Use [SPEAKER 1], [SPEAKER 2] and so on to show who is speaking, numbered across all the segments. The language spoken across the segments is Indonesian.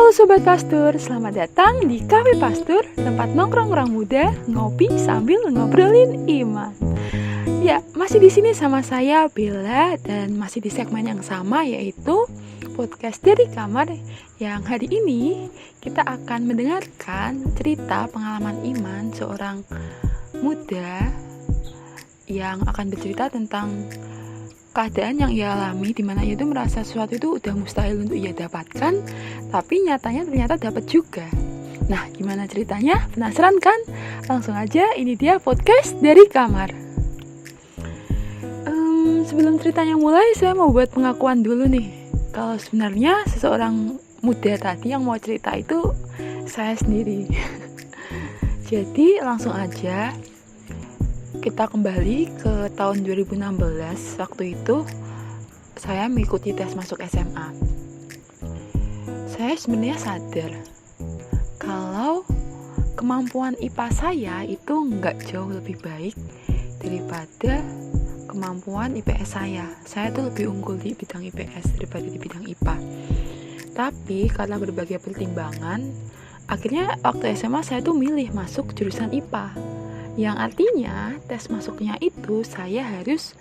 [SPEAKER 1] Halo Sobat Pastur, selamat datang di Cafe Pastur, tempat nongkrong orang muda, ngopi sambil ngobrolin iman. Ya, masih di sini sama saya Bella dan masih di segmen yang sama, yaitu podcast dari kamar. Yang hari ini kita akan mendengarkan cerita pengalaman iman seorang muda yang akan bercerita tentang keadaan yang ia alami, di mana ia itu merasa sesuatu itu udah mustahil untuk ia dapatkan, tapi nyatanya ternyata dapat juga. Nah, gimana ceritanya? Penasaran kan? Langsung aja, ini dia podcast dari kamar. Sebelum ceritanya mulai, saya mau buat pengakuan dulu nih. Kalau sebenarnya seseorang muda tadi yang mau cerita itu saya sendiri. Jadi langsung aja kita kembali ke tahun 2016. Waktu itu saya mengikuti tes masuk SMA. Saya sebenarnya sadar kalau kemampuan IPA saya itu nggak jauh lebih baik daripada kemampuan IPS saya. Saya tuh lebih unggul di bidang IPS daripada di bidang IPA. Tapi karena berbagai pertimbangan, akhirnya waktu SMA saya tuh milih masuk jurusan IPA. Yang artinya tes masuknya itu saya harus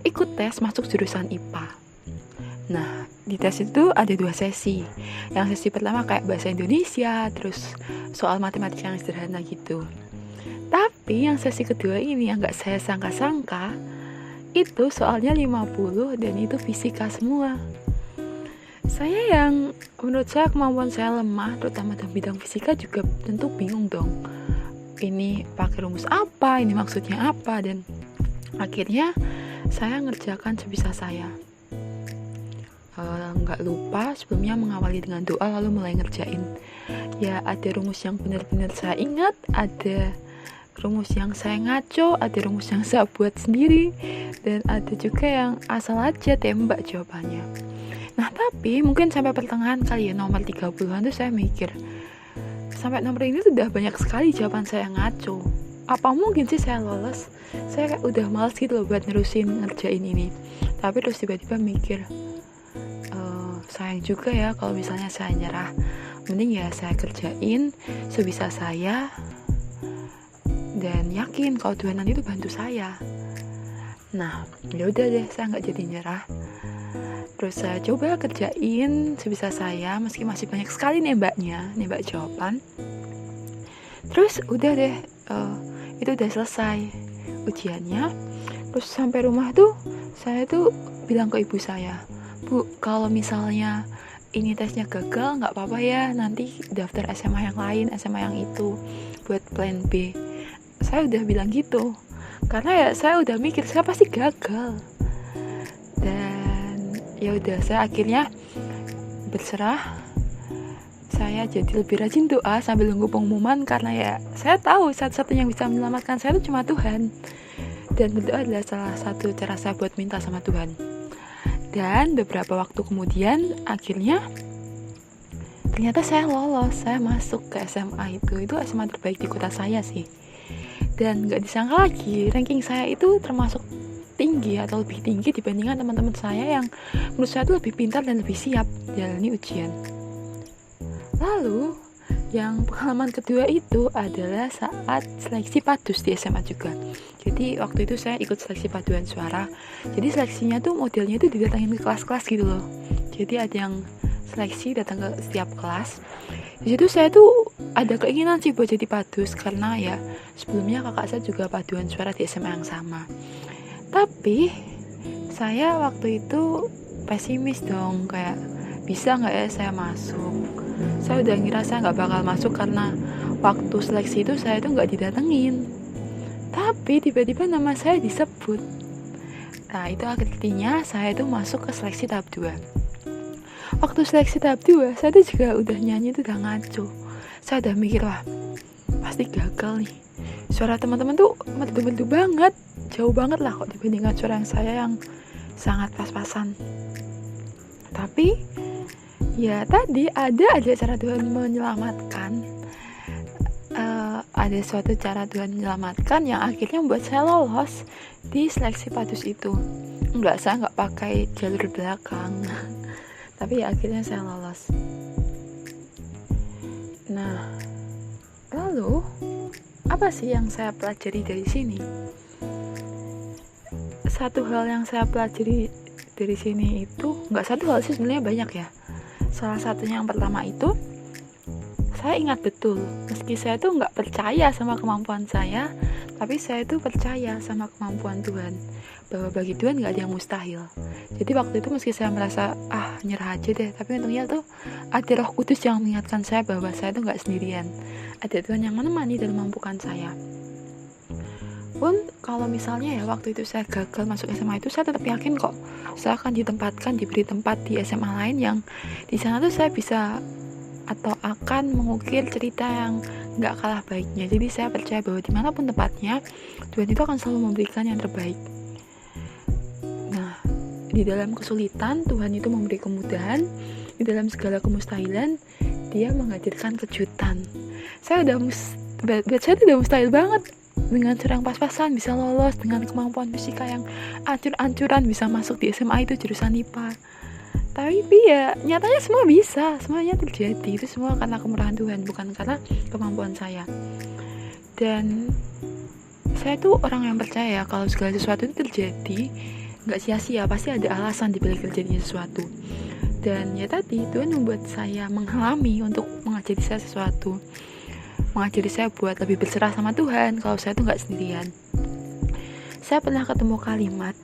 [SPEAKER 1] ikut tes masuk jurusan IPA. Nah, di tes itu ada 2 sesi. Yang sesi pertama kayak bahasa Indonesia, terus soal matematika yang sederhana gitu. Tapi yang sesi kedua ini yang gak saya sangka-sangka, itu soalnya 50 dan itu fisika semua. Saya yang menurut saya kemampuan saya lemah, terutama dalam bidang fisika, juga tentu bingung dong. Ini pakai rumus apa, ini maksudnya apa, dan akhirnya saya ngerjakan sebisa saya. Nggak lupa sebelumnya mengawali dengan doa lalu mulai ngerjain. Ya, ada rumus yang benar-benar saya ingat, ada rumus yang saya ngaco, ada rumus yang saya buat sendiri, dan ada juga yang asal aja tembak jawabannya. Nah, tapi mungkin sampai pertengahan kali ya, nomor 30-an tuh saya mikir, sampai nomor ini tuh udah banyak sekali jawaban saya ngaco. Apa mungkin sih saya lolos? Saya kayak udah males gitu loh buat nerusin ngerjain ini. Tapi terus tiba-tiba mikir, sayang juga ya kalau misalnya saya nyerah. Mending ya saya kerjain sebisa saya dan yakin kalau Tuhan nanti tuh bantu saya. Nah, ya udah deh, saya nggak jadi nyerah. Terus saya coba kerjain sebisa saya, meski masih banyak sekali nembak jawaban. Terus udah deh, itu udah selesai ujiannya. Terus sampai rumah tuh, saya tuh bilang ke ibu saya, Bu, kalau misalnya ini tesnya gagal, nggak apa-apa ya, nanti daftar SMA yang lain, SMA yang itu, buat plan B. Saya udah bilang gitu, karena ya saya udah mikir saya pasti gagal. Dan ya udah, saya akhirnya berserah. Saya jadi lebih rajin doa sambil nunggu pengumuman, karena ya saya tahu satu-satunya yang bisa menyelamatkan saya itu cuma Tuhan. Dan berdoa adalah salah satu cara saya buat minta sama Tuhan. Dan beberapa waktu kemudian akhirnya ternyata saya lolos. Saya masuk ke SMA itu SMA terbaik di kota saya sih. Dan gak disangka lagi, ranking saya itu termasuk tinggi atau lebih tinggi dibandingkan teman-teman saya yang menurut saya itu lebih pintar dan lebih siap jalani ujian. Lalu yang pengalaman kedua itu adalah saat seleksi padus di SMA juga. Jadi waktu itu saya ikut seleksi paduan suara. Jadi seleksinya tuh modelnya itu didatangin ke kelas-kelas gitu loh. Jadi ada yang seleksi datang ke setiap kelas. Di situ saya tuh ada keinginan sih buat jadi padus, karena ya sebelumnya kakak saya juga paduan suara di SMA yang sama. Tapi saya waktu itu pesimis dong, kayak bisa nggak ya saya masuk. Saya udah ngira saya nggak bakal masuk karena waktu seleksi itu saya tuh nggak didatengin. Tapi tiba-tiba nama saya disebut. Nah, itu artinya saya tuh masuk ke seleksi tahap 2. Waktu seleksi tahap 2, saya tuh juga udah nyanyi tuh udah ngaco. Saya udah mikir, wah pasti gagal nih. Suara teman-teman tuh merdu-merdu banget, jauh banget lah kok dibandingkan suara yang saya yang sangat pas-pasan. Tapi ya tadi ada aja cara Tuhan menyelamatkan. Ada suatu cara Tuhan menyelamatkan yang akhirnya membuat saya lolos di seleksi padus itu. Saya nggak pakai jalur belakang, tapi ya akhirnya saya lolos. Nah, lalu apa sih yang saya pelajari dari sini? Satu hal yang saya pelajari dari sini itu, nggak satu hal sih, sebenarnya banyak ya. Salah satunya yang pertama itu, saya ingat betul, meski saya tuh nggak percaya sama kemampuan saya, tapi saya tuh percaya sama kemampuan Tuhan, bahwa bagi Tuhan nggak ada yang mustahil. Jadi waktu itu meski saya merasa nyerah aja deh, tapi untungnya tuh ada Roh Kudus yang mengingatkan saya bahwa saya tuh nggak sendirian, ada Tuhan yang menemani dan memampukan saya. Pun kalau misalnya ya waktu itu saya gagal masuk SMA itu, saya tetap yakin kok saya akan diberi tempat di SMA lain yang di sana tuh saya bisa atau akan mengukir cerita yang gak kalah baiknya. Jadi saya percaya bahwa dimanapun tempatnya, Tuhan itu akan selalu memberikan yang terbaik. Nah, di dalam kesulitan Tuhan itu memberi kemudahan, di dalam segala kemustahilan Dia menghadirkan kejutan. Saya udah mustahil banget. Dengan cara yang pas-pasan bisa lolos, dengan kemampuan fisika yang ancur-ancuran bisa masuk di SMA itu jurusan IPA. Tapi ya nyatanya semua bisa, semuanya terjadi. Itu semua karena kemurahan Tuhan, bukan karena kemampuan saya. Dan saya tuh orang yang percaya kalau segala sesuatu itu terjadi gak sia-sia, pasti ada alasan dibalik terjadinya sesuatu. Dan ya tadi Tuhan membuat saya mengalami untuk mengajari saya sesuatu, mengajari saya buat lebih berserah sama Tuhan, kalau saya tuh gak sendirian. Saya pernah ketemu kalimat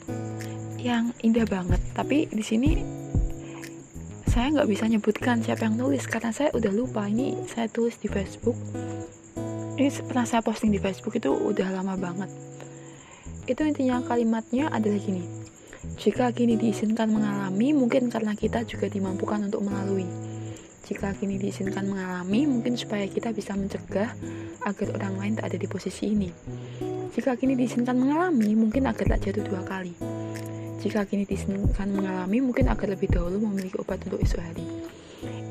[SPEAKER 1] yang indah banget, tapi di sini saya nggak bisa nyebutkan siapa yang nulis karena saya udah lupa. Ini saya tulis di Facebook, ini pernah saya posting di Facebook, itu udah lama banget. Itu intinya kalimatnya adalah gini: jika kini diizinkan mengalami, mungkin karena kita juga dimampukan untuk melalui. Jika kini diizinkan mengalami, mungkin supaya kita bisa mencegah agar orang lain tak ada di posisi ini. Jika kini diizinkan mengalami, mungkin agar tak jatuh 2 kali. Jika kini diizinkan mengalami, mungkin agar lebih dahulu memiliki obat untuk esok hari.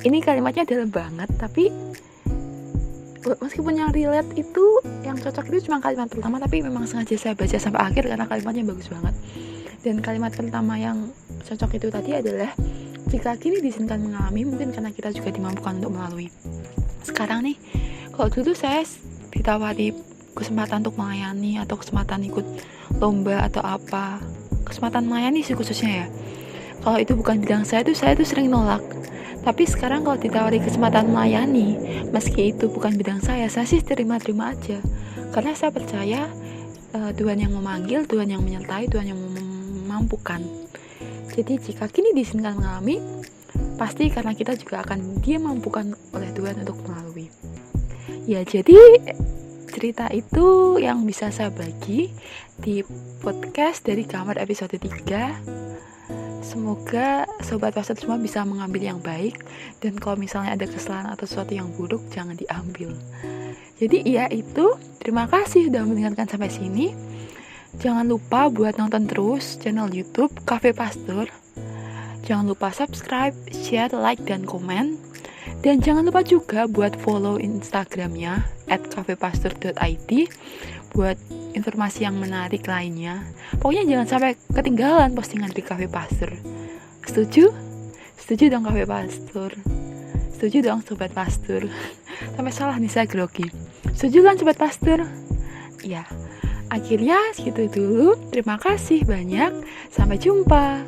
[SPEAKER 1] Ini kalimatnya dalam banget, tapi meskipun yang relate itu, yang cocok itu cuma kalimat pertama, tapi memang sengaja saya baca sampai akhir karena kalimatnya bagus banget. Dan kalimat pertama yang cocok itu tadi adalah, jika kini diizinkan mengalami, mungkin karena kita juga dimampukan untuk melalui. Sekarang nih, kalau dulu saya ditawari kesempatan untuk melayani atau kesempatan ikut lomba atau apa, kesempatan melayani sih khususnya ya, kalau itu bukan bidang saya tuh sering nolak. Tapi sekarang kalau ditawari kesempatan melayani, meski itu bukan bidang saya sih terima-terima aja, karena saya percaya Tuhan yang memanggil, Tuhan yang menyertai, Tuhan yang memampukan. Jadi jika kini diizinkan mengalami, pasti karena kita juga akan dimampukan oleh Tuhan untuk melalui. Ya, jadi cerita itu yang bisa saya bagi di podcast dari Kamar episode 3. Semoga Sobat Pastor semua bisa mengambil yang baik, dan kalau misalnya ada kesalahan atau sesuatu yang buruk, jangan diambil. Jadi ya itu, terima kasih sudah mendengarkan sampai sini. Jangan lupa buat nonton terus channel YouTube Cafe Pastor. Jangan lupa subscribe, share, like, dan komen. Dan jangan lupa juga buat follow Instagramnya @cafepastor.id buat informasi yang menarik lainnya. Pokoknya jangan sampai ketinggalan postingan di Cafe Pastor. Setuju? Setuju dong Cafe Pastor. Setuju dong Sobat Pastor. Sampai salah nih saya grogi. Setuju kan Sobat Pastor? Ya. Akhirnya segitu dulu. Terima kasih banyak. Sampai jumpa.